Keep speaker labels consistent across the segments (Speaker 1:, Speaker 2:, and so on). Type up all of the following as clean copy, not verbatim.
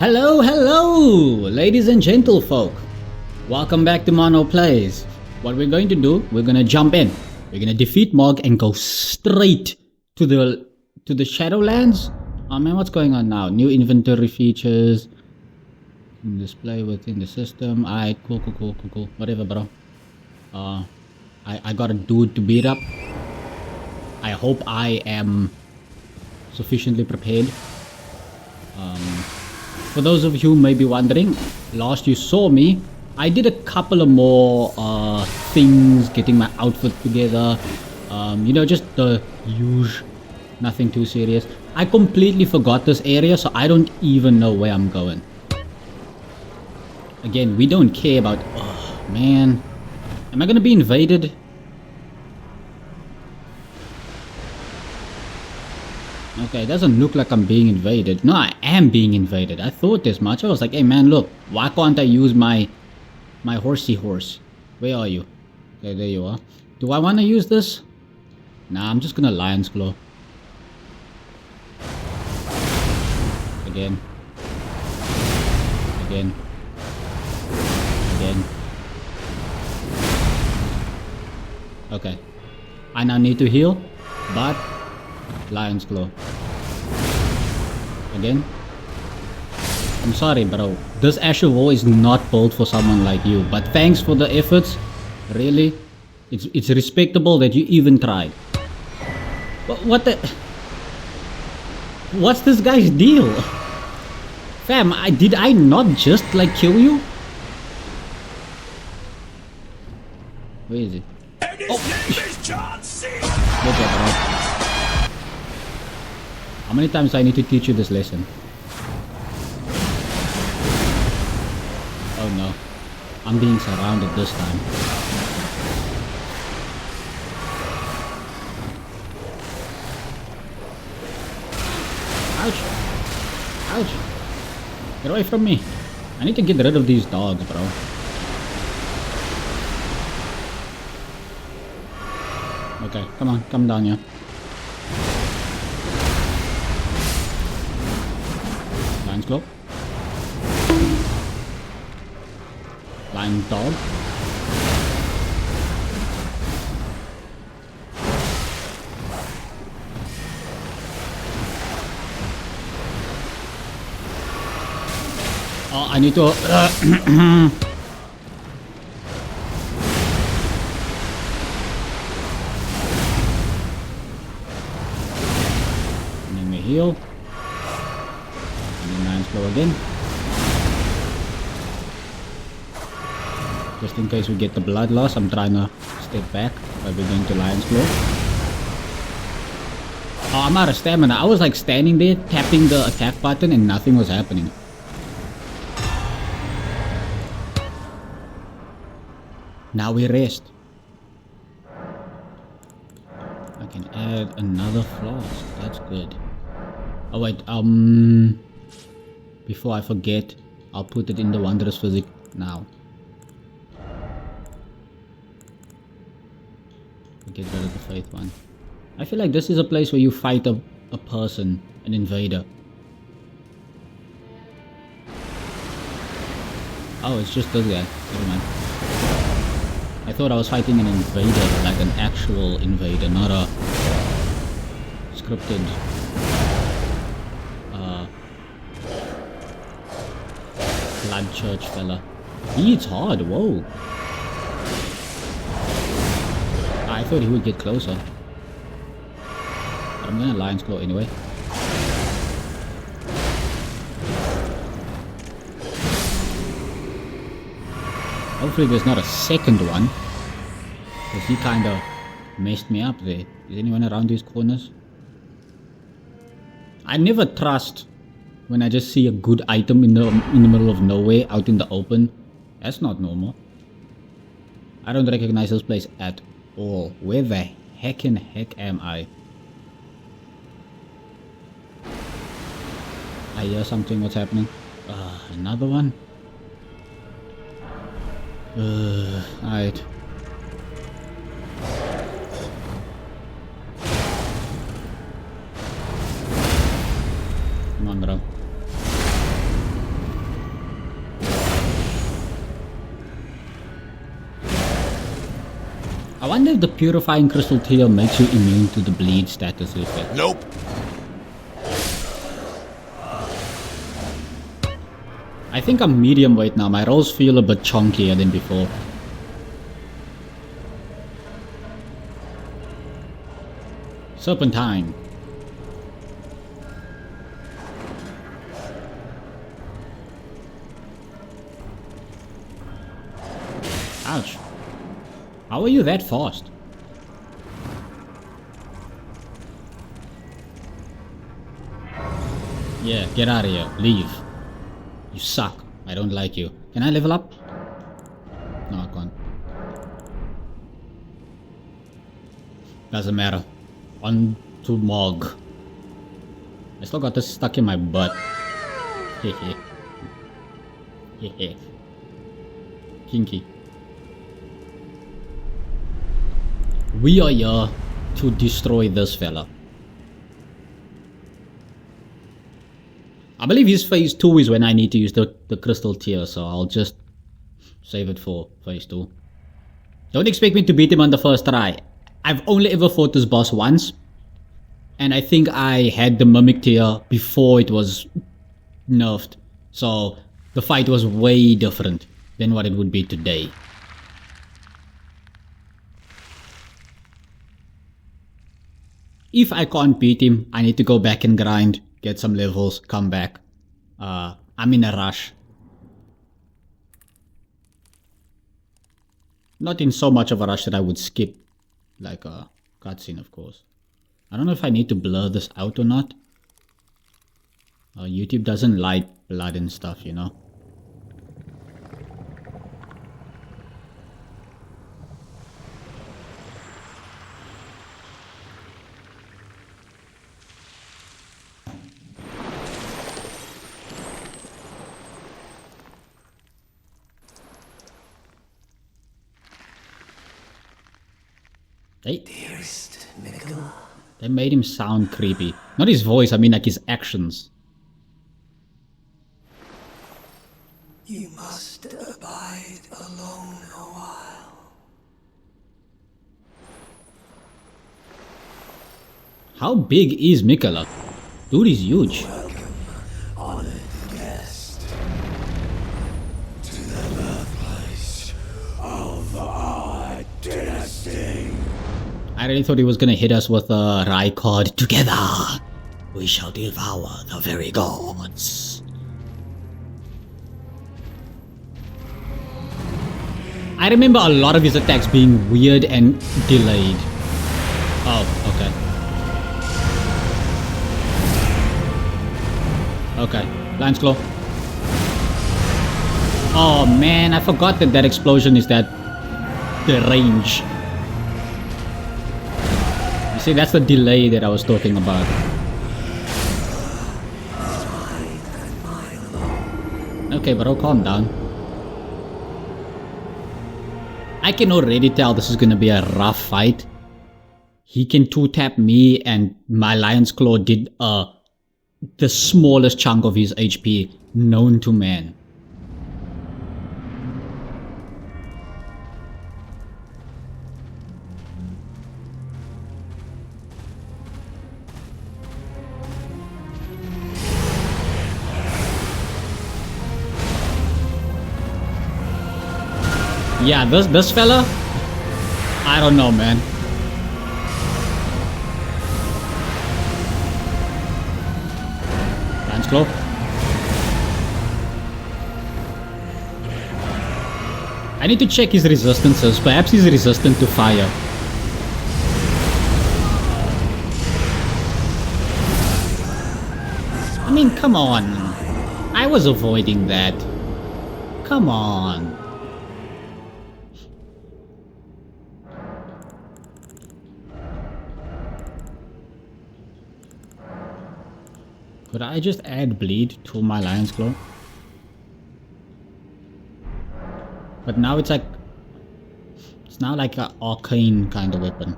Speaker 1: Hello, ladies and gentlefolk. Welcome back to Mono Plays. What we're going to do, we're gonna jump in. We're gonna defeat Mohg and go straight to the Shadowlands. Oh man, what's going on now? New inventory features. Display within the system. Alright, cool. Whatever, bro. I got a dude to beat up. I hope I am sufficiently prepared. For those of you who may be wondering, last you saw me, I did a couple of more things, getting my outfit together. You know, just the usual, nothing too serious. I completely forgot this area, so I don't even know where I'm going. Again, we don't care about... Oh, man. Am I gonna be invaded? Okay, it doesn't look like I'm being invaded. No, I am being invaded. I thought this much. I was like, hey man, look. Why can't I use my horsey horse? Where are you? Okay, there you are. Do I want to use this? Nah, I'm just gonna Lion's Claw. Again. Okay. I now need to heal, but Lion's Claw. Again. I'm sorry, bro. This Asher Wall is not built for someone like you, but thanks for the efforts. Really, it's respectable that you even tried. What the? What's this guy's deal? Fam, did I not just like kill you? Where is he? Oh. Good job, bro. How many times do I need to teach you this lesson? Oh no. I'm being surrounded this time. Ouch. Ouch. Get away from me. I need to get rid of these dogs, bro. Okay, come on. Come down here. Lion's Claw. Lion Dog. Oh, I need to... and then we heal. Slow again. Just in case we get the blood loss, I'm trying to step back by going to Lion's Claw. Oh, I'm out of stamina. I was like standing there tapping the attack button and nothing was happening. Now we rest. I can add another flask. That's good. Oh wait, before I forget, I'll put it in the Wondrous Physic now. Get rid of the Faith one. I feel like this is a place where you fight a person, an invader. Oh, it's just this guy. Never mind. I thought I was fighting an invader, like an actual invader, not a scripted... Blood Church fella. He hits hard, whoa. I thought he would get closer. But I'm gonna Lion's Claw anyway. Hopefully there's not a second one. Because he kinda messed me up there. Is anyone around these corners? I never trust when I just see a good item in the middle of nowhere, out in the open. That's not normal. I don't recognize this place at all. Where the heck am I? I hear something. What's happening? Another one? Alright. Come on, bro. I wonder if the purifying crystal tear makes you immune to the bleed status effect.
Speaker 2: Nope.
Speaker 1: I think I'm medium weight now. My rolls feel a bit chunkier than before. Serpentine. Ouch. How are you that fast? Yeah, get out of here. Leave. You suck. I don't like you. Can I level up? No, I can't. Doesn't matter. On to Mohg. I still got this stuck in my butt. Hehe. Hehe. Kinky. We are here to destroy this fella. I believe his phase 2 is when I need to use the crystal tear, so I'll just save it for phase 2. Don't expect me to beat him on the first try. I've only ever fought this boss once, and I think I had the mimic tear before it was nerfed, so the fight was way different than what it would be today. If I can't beat him, I need to go back and grind, get some levels, come back. I'm in a rush. Not in so much of a rush that I would skip like a cutscene, of course. I don't know if I need to blur this out or not. YouTube doesn't like blood and stuff, you know.
Speaker 3: Dearest Mikkel.
Speaker 1: They made him sound creepy. Not his voice, I mean like his actions.
Speaker 3: You must abide alone a while.
Speaker 1: How big is Mikkel? Dude is huge.
Speaker 3: Welcome, honored guest, to the birthplace of our dynasty.
Speaker 1: I really thought he was gonna hit us with a Rai card. Together, we shall devour the very gods. I remember a lot of his attacks being weird and delayed. Oh, okay. Okay, Lion's Claw. Oh man, I forgot that that explosion is the range. You see, that's the delay that I was talking about. Okay, bro, calm down. I can already tell this is gonna be a rough fight. He can 2-tap me, and my Lion's Claw did the smallest chunk of his HP known to man. Yeah, this fella, I don't know, man. Lance Claw. I need to check his resistances. Perhaps he's resistant to fire. I mean, come on. I was avoiding that. Come on. Could I just add bleed to my Lion's Claw? But now it's like... It's now like an arcane kind of weapon.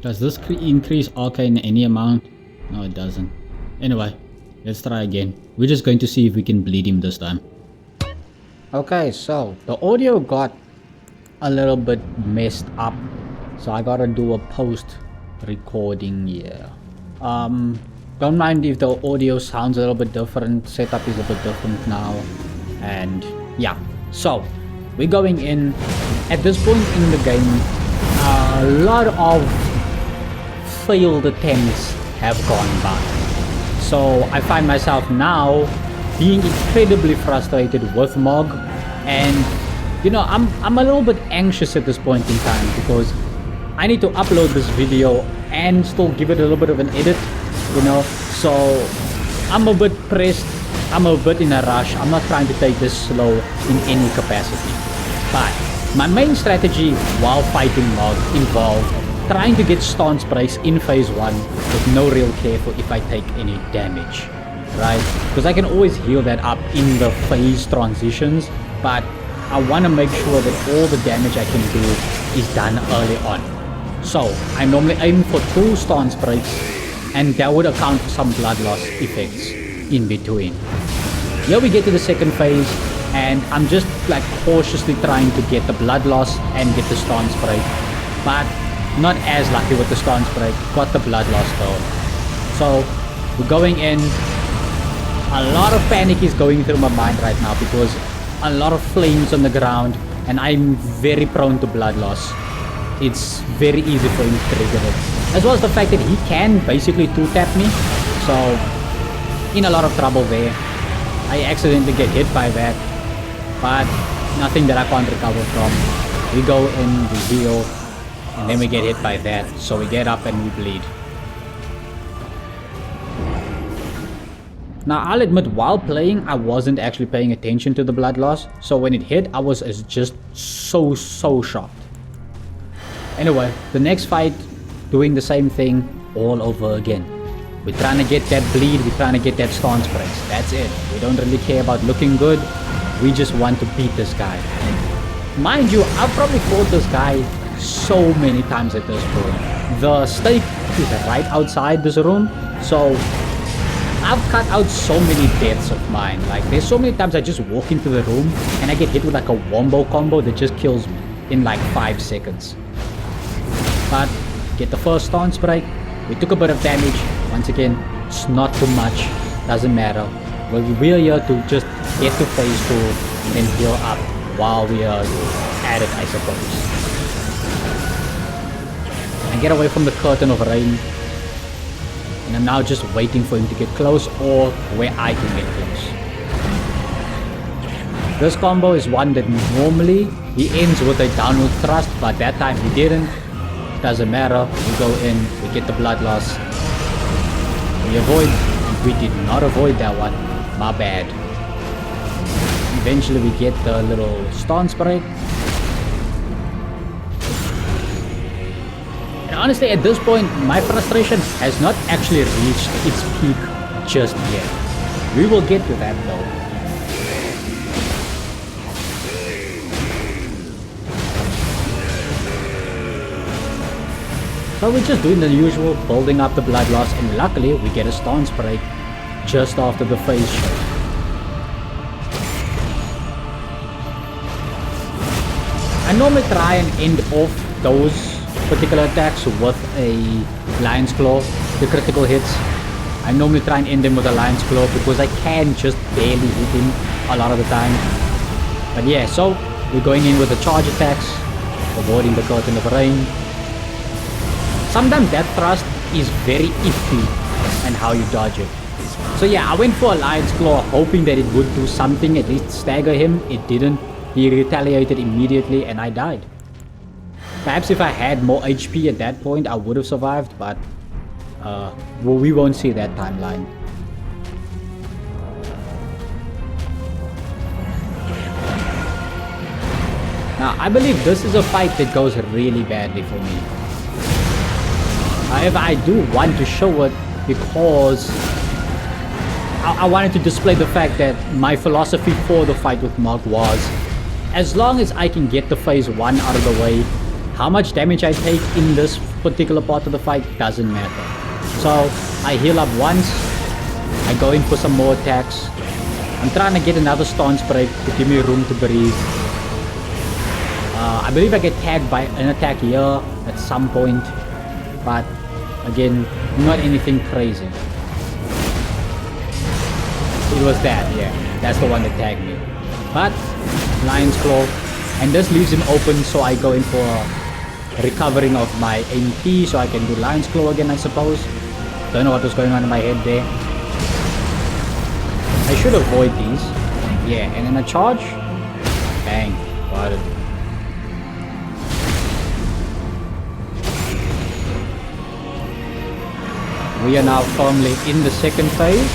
Speaker 1: Does this increase arcane any amount? No, it doesn't. Anyway, let's try again. We're just going to see if we can bleed him this time. Okay, so the audio got a little bit messed up, so I gotta do a post recording here. Don't mind if the audio sounds a little bit different. Setup is a bit different now, and yeah. So we're going in. At this point in the game, a lot of failed attempts have gone by. So I find myself now being incredibly frustrated with Mohg, and you know, I'm a little bit anxious at this point in time because I need to upload this video and still give it a little bit of an edit, you know. So I'm a bit pressed, I'm a bit in a rush. I'm not trying to take this slow in any capacity, but my main strategy while fighting Mohg involved trying to get stance breaks in phase 1 with no real care for if I take any damage, right? Because I can always heal that up in the phase transitions, but I want to make sure that all the damage I can do is done early on. So I normally aim for 2 stance breaks, and that would account for some blood loss effects in between. Here we get to the second phase, and I'm just like cautiously trying to get the blood loss and get the stance break, but not as lucky with the stance break. Got the blood loss though. So we're going in. A lot of panic is going through my mind right now because a lot of flames on the ground, and I'm very prone to blood loss. It's very easy for him to trigger it, as well as the fact that he can basically 2-tap me, so in a lot of trouble there. I accidentally get hit by that, but nothing that I can't recover from. We go in, we heal, and then we get hit by that, so we get up and we bleed. Now I'll admit, while playing I wasn't actually paying attention to the blood loss, so when it hit I was just so shocked. Anyway, the next fight, doing the same thing all over again. We're trying to get that bleed, we're trying to get that stance breaks. That's it. We don't really care about looking good, we just want to beat this guy. Mind you, I've probably fought this guy so many times at this point. The stake is right outside this room, so I've cut out so many deaths of mine. Like, there's so many times I just walk into the room and I get hit with like a wombo combo that just kills me in like 5 seconds. But get the first stance break. We took a bit of damage. Once again, it's not too much, doesn't matter. We're here to just get to phase 2 and then heal up while we are at it, I suppose. And get away from the curtain of rain. And I'm now just waiting for him to get close, or where I can get close. This combo is one that normally he ends with a downward thrust, but that time he didn't. Doesn't matter, we go in, we get the blood loss. We avoid, we did not avoid that one, my bad. Eventually we get the little stance break. And honestly, at this point, my frustration has not actually reached its peak just yet. We will get to that though. So we're just doing the usual, building up the blood loss, and luckily we get a stance break just after the phase shift. I normally try and end off those particular attacks with a lion's claw, the critical hits. I normally try and end them with a lion's claw because I can just barely hit him a lot of the time. But yeah, so we're going in with the charge attacks, avoiding the curtain of rain. Sometimes that thrust is very iffy and how you dodge it. So yeah, I went for a lion's claw hoping that it would do something, at least stagger him. It didn't. He retaliated immediately and I died. Perhaps if I had more HP at that point I would have survived, but well, we won't see that timeline. Now I believe this is a fight that goes really badly for me. However, I do want to show it because I wanted to display the fact that my philosophy for the fight with Mohg was, as long as I can get the phase 1 out of the way, how much damage I take in this particular part of the fight doesn't matter. So I heal up once, I go in for some more attacks. I'm trying to get another stance break to give me room to breathe. I believe I get tagged by an attack here at some point, but again, not anything crazy. It was that, yeah, that's the one that tagged me. But Lion's Claw, and this leaves him open, so I go in for a recovering of my MP, so I can do Lion's Claw again, I suppose. Don't know what was going on in my head there. I should avoid these. Yeah, and then a charge. Bang, got it. We are now firmly in the second phase.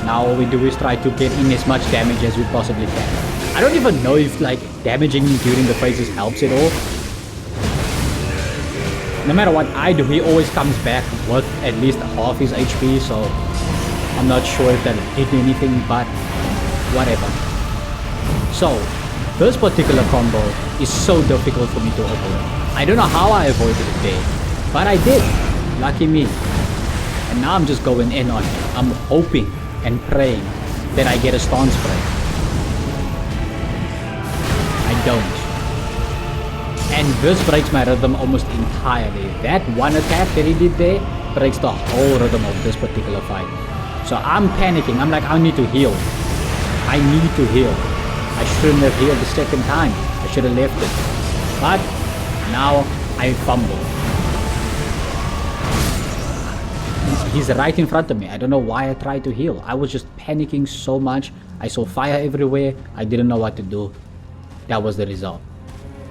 Speaker 1: Now all we do is try to get in as much damage as we possibly can. I don't even know if like damaging during the phases helps at all. No matter what I do, he always comes back with at least half his HP, so I'm not sure if that did anything, but whatever. So, this particular combo is so difficult for me to avoid. I don't know how I avoided it there, but I did. Lucky me. And now I'm just going in on it. I'm hoping and praying that I get a stance break. I don't. And this breaks my rhythm almost entirely. That one attack that he did there breaks the whole rhythm of this particular fight. So I'm panicking. I'm like, I need to heal. I need to heal. I shouldn't have healed the second time. I should have left it. But now I fumble. He's right in front of me. I don't know why I tried to heal. I was just panicking so much. I saw fire everywhere. I didn't know what to do. That was the result.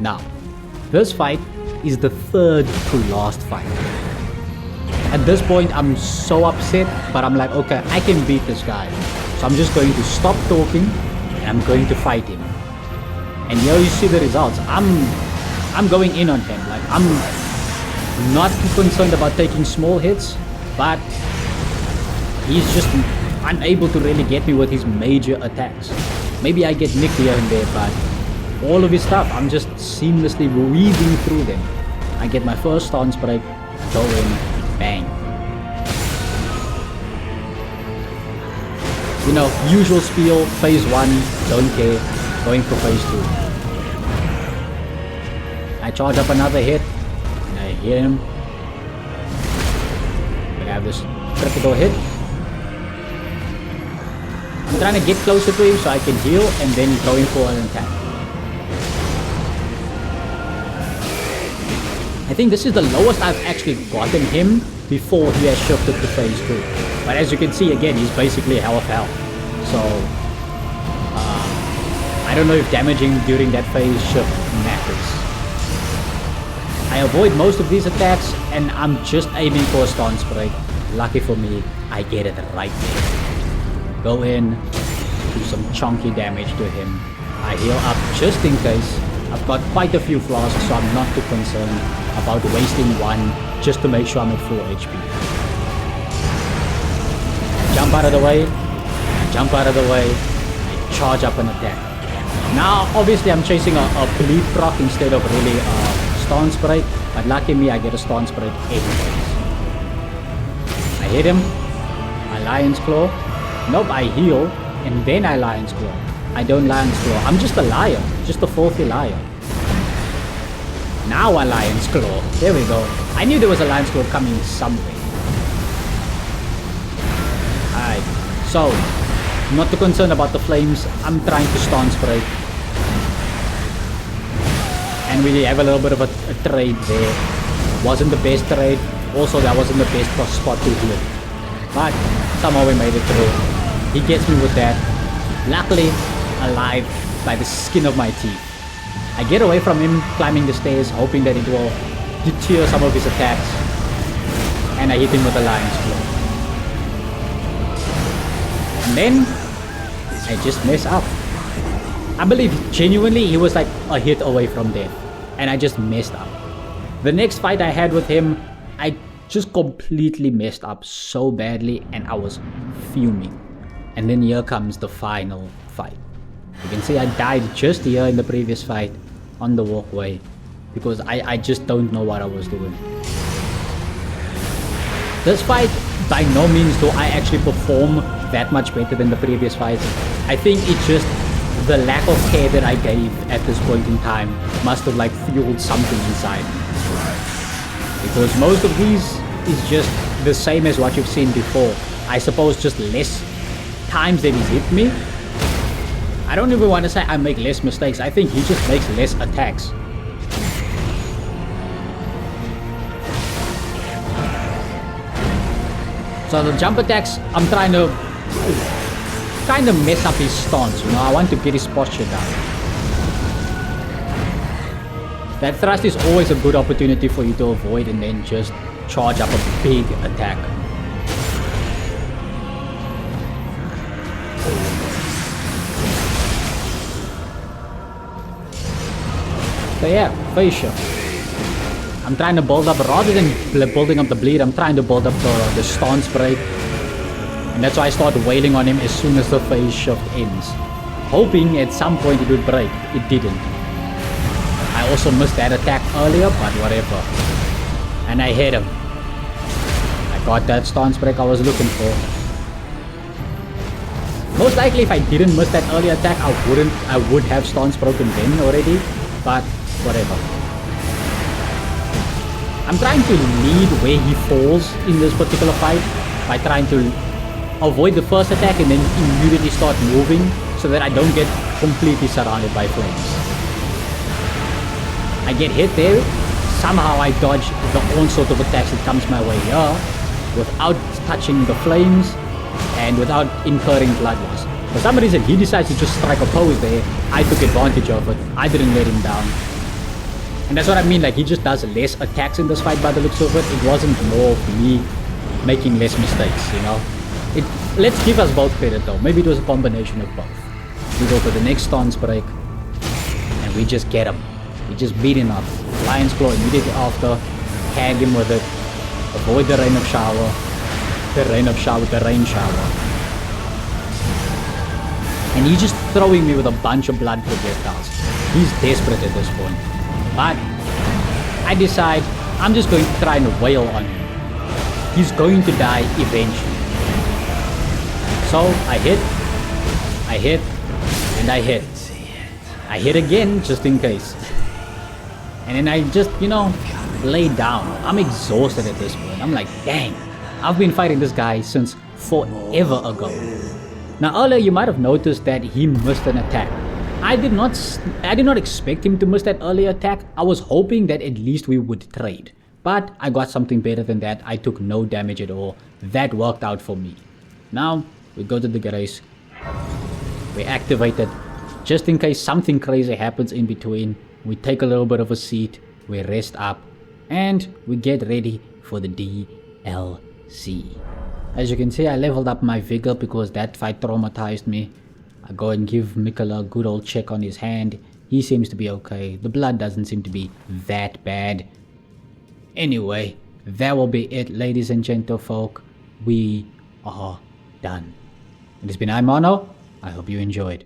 Speaker 1: Now, this fight is the third to last fight. At this point, I'm so upset, but I'm like, okay, I can beat this guy. So I'm just going to stop talking and I'm going to fight him. And here you see the results. I'm going in on him. Like, I'm not too concerned about taking small hits, but he's just unable to really get me with his major attacks. Maybe I get nicked here and there, but all of his stuff, I'm just seamlessly weaving through them. I get my first stance break, go in, bang. You know, usual spiel, phase 1, don't care, going for phase 2. I charge up another hit, and I hit him. I have this critical hit. I'm trying to get closer to him so I can heal and then going for an attack. I think this is the lowest I've actually gotten him before he has shifted to phase 2. But as you can see again, he's basically hell of hell. So, I don't know if damaging during that phase shift matters. I avoid most of these attacks and I'm just aiming for a stance break. Lucky for me, I get it right there. Go in, do some chunky damage to him. I heal up just in case. I've got quite a few flasks, so I'm not too concerned about wasting one just to make sure I'm at full HP. I jump out of the way, I jump out of the way, I charge up an attack. Now, obviously, I'm chasing a bleed proc instead of really a stance break, but lucky me, I get a stance break anyways. I hit him, I Lion's Claw. Nope, I heal, and then I Lion's Claw. I don't Lion's Claw. I'm just a liar. Just a filthy liar. Now a Lion's Claw. There we go. I knew there was a Lion's Claw coming somewhere. Alright. So, not too concerned about the flames. I'm trying to stance break. And we have a little bit of a trade there. Wasn't the best trade. Also, that wasn't the best spot to heal. But, somehow we made it through. He gets me with that. Luckily, alive by the skin of my teeth. I get away from him climbing the stairs, hoping that it will deter some of his attacks. And I hit him with a Lion's Claw. And then, I just mess up. I believe genuinely he was like a hit away from death. And I just messed up. The next fight I had with him, I just completely messed up so badly and I was fuming. And then here comes the final fight. You can see I died just here in the previous fight on the walkway because I just don't know what I was doing. This fight, by no means do I actually perform that much better than the previous fights. I think it's just the lack of care that I gave at this point in time must have like fueled something inside me. Because most of these is just the same as what you've seen before. I suppose just less times that he's hit me. I don't even want to say I make less mistakes. I think he just makes less attacks. So the jump attacks, I'm trying to kind of mess up his stance, you know. I want to get his posture down. That thrust is always a good opportunity for you to avoid and then just charge up a big attack. So yeah, phase shift. I'm trying to build up, rather than building up the bleed, I'm trying to build up the stance break. And that's why I start wailing on him as soon as the phase shift ends. Hoping at some point it would break. It didn't. I also missed that attack earlier, but whatever. And I hit him. I got that stance break I was looking for. Most likely if I didn't miss that earlier attack, I would have stance broken then already. But whatever. I'm trying to lead where he falls in this particular fight by trying to avoid the first attack and then immediately start moving so that I don't get completely surrounded by flames. I get hit there, somehow I dodge the onslaught of attacks that comes my way here without touching the flames and without incurring blood loss. For some reason he decides to just strike a pose there. I took advantage of it. I didn't let him down. And that's what I mean, like he just does less attacks in this fight by the looks of it. It wasn't more of me making less mistakes, you know. Let's give us both credit though. Maybe it was a combination of both. We go for the next stance break and we just get him. We just beat him up. Lion's Claw immediately after. Tag him with it. Avoid the rain of shower. The rain shower. And he's just throwing me with a bunch of blood projectiles. He's desperate at this point. But I decide I'm just going to try and wail on him. He's going to die eventually. So I hit, and I hit. I hit again just in case. And then I just, you know, lay down. I'm exhausted at this point. I'm like, dang, I've been fighting this guy since forever ago. Now earlier you might have noticed that he missed an attack. I did not expect him to miss that earlier attack. I was hoping that at least we would trade. But I got something better than that. I took no damage at all. That worked out for me. Now we go to the grace. We activate it. Just in case something crazy happens in between. We take a little bit of a seat. We rest up. And we get ready for the DLC. As you can see, I leveled up my vigor because that fight traumatized me. I go and give Mikola a good old check on his hand. He seems to be okay. The blood doesn't seem to be that bad. Anyway, that will be it, ladies and gentlefolk. We are done. It has been I, Mono. I hope you enjoyed.